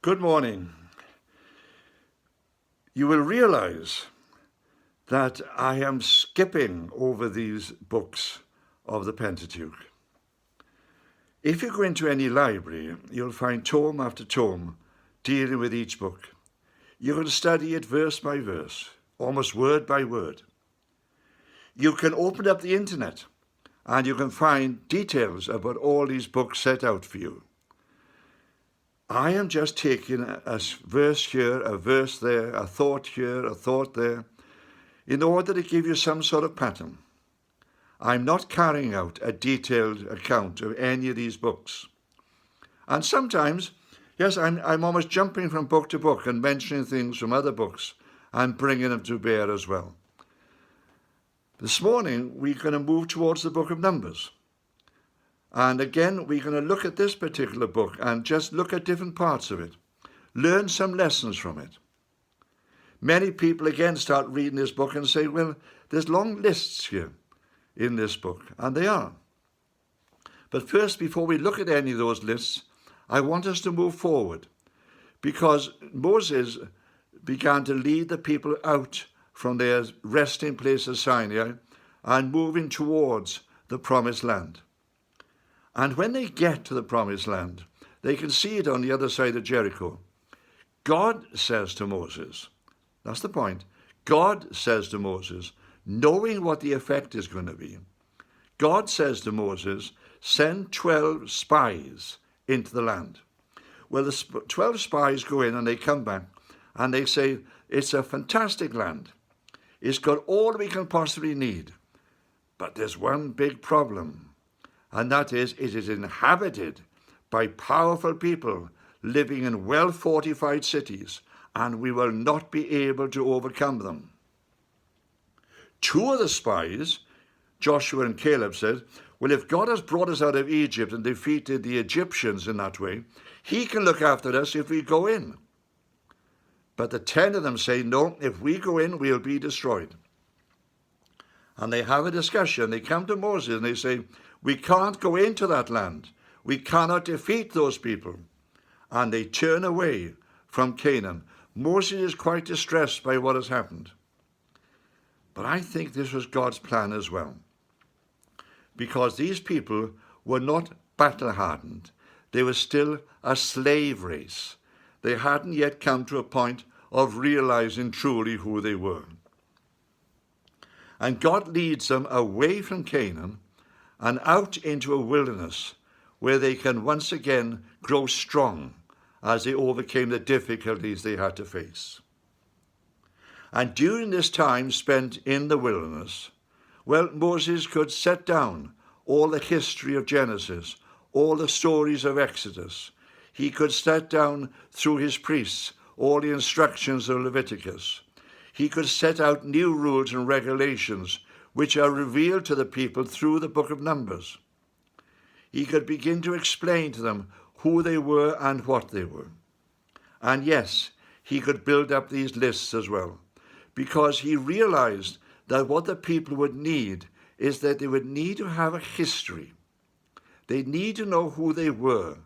Good morning. You will realize that I am skipping over these books of the Pentateuch. If you go into any library, you'll find tome after tome dealing with each book. You're going to study it verse by verse, almost word by word. You can open up the internet and you can find details about all these books set out for you. I am just taking a verse here, a verse there, a thought here, a thought there, in order to give you some sort of pattern. I'm not carrying out a detailed account of any of these books. And sometimes, yes, I'm almost jumping from book to book and mentioning things from other books and bringing them to bear as well. This morning, we're going to move towards the book of Numbers. And again, we're going to look at this particular book and just look at different parts of it. Learn some lessons from it. Many people again start reading this book and say, well, there's long lists here in this book. And they are. But first, before we look at any of those lists, I want us to move forward. Because Moses began to lead the people out from their resting place of Sinai and moving towards the promised land. And when they get to the promised land, they can see it on the other side of Jericho. God says to Moses, that's the point, God says to Moses, knowing what the effect is going to be, God says to Moses, send 12 spies into the land. Well, the 12 spies go in and they come back and they say, it's a fantastic land. It's got all we can possibly need. But there's one big problem. And that is, it is inhabited by powerful people living in well-fortified cities, and we will not be able to overcome them. Two of the spies, Joshua and Caleb, said, well, if God has brought us out of Egypt and defeated the Egyptians in that way, he can look after us if we go in. But the 10 of them say, no, if we go in, we'll be destroyed. And they have a discussion. They come to Moses and they say, we can't go into that land. We cannot defeat those people. And they turn away from Canaan. Moses is quite distressed by what has happened. But I think this was God's plan as well. Because these people were not battle-hardened. They were still a slave race. They hadn't yet come to a point of realizing truly who they were. And God leads them away from Canaan and out into a wilderness where they can once again grow strong as they overcame the difficulties they had to face. And during this time spent in the wilderness, well, Moses could set down all the history of Genesis, all the stories of Exodus. He could set down through his priests all the instructions of Leviticus. He could set out new rules and regulations which are revealed to the people through the book of Numbers. He could begin to explain to them who they were and what they were. And yes, he could build up these lists as well, because he realized that what the people would need is that they would need to have a history. They need to know who they were.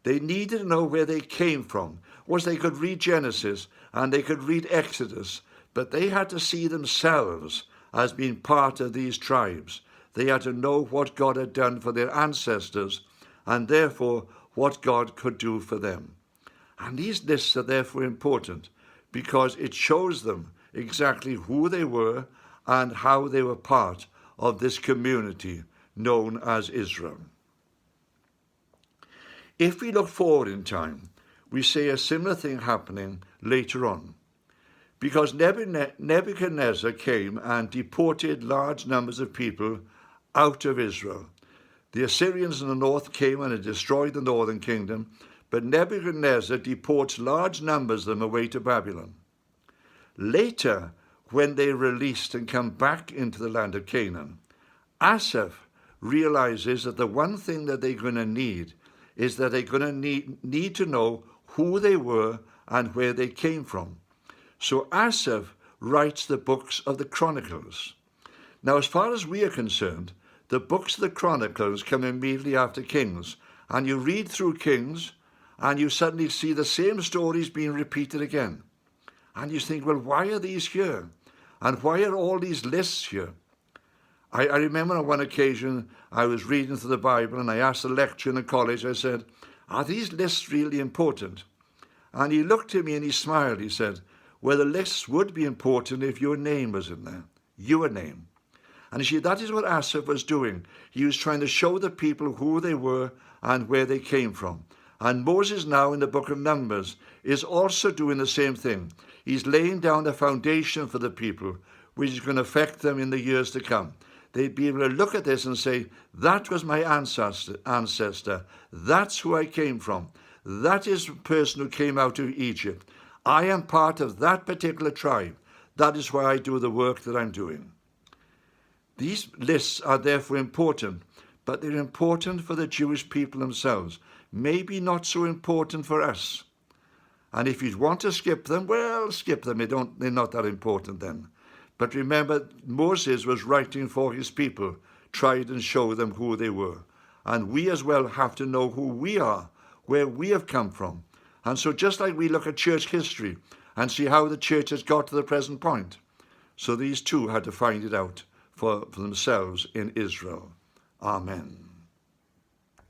They needed to know where they came from. Was they could read Genesis and they could read Exodus, but they had to see themselves as being part of these tribes. They had to know what God had done for their ancestors and therefore what God could do for them. And these lists are therefore important because it shows them exactly who they were and how they were part of this community known as Israel. If we look forward in time, we see a similar thing happening later on. Because Nebuchadnezzar came and deported large numbers of people out of Israel. The Assyrians in the north came and had destroyed the northern kingdom, but Nebuchadnezzar deports large numbers of them away to Babylon. Later, when they released and come back into the land of Canaan, Asaph realizes that the one thing that they're going to need is that they're going to need to know who they were and where they came from. So Asaph writes the books of the Chronicles. Now, as far as we are concerned, the books of the Chronicles come immediately after Kings. And you read through Kings, and you suddenly see the same stories being repeated again. And you think, well, why are these here? And why are all these lists here? I remember on one occasion I was reading through the Bible and I asked a lecturer in a college, I said, are these lists really important? And he looked at me and he smiled. He said, well, the lists would be important if your name was in there, your name. And you see, that is what Asaph was doing. He was trying to show the people who they were and where they came from. And Moses now in the book of Numbers is also doing the same thing. He's laying down the foundation for the people, which is going to affect them in the years to come. They'd be able to look at this and say, that was my ancestor. That's who I came from. That is the person who came out of Egypt. I am part of that particular tribe. That is why I do the work that I'm doing. These lists are therefore important, but they're important for the Jewish people themselves. Maybe not so important for us. And if you want to skip them, well, skip them. They're not that important then. But remember, Moses was writing for his people, tried and show them who they were. And we as well have to know who we are, where we have come from. And so just like we look at church history and see how the church has got to the present point, so these two had to find it out for themselves in Israel. Amen.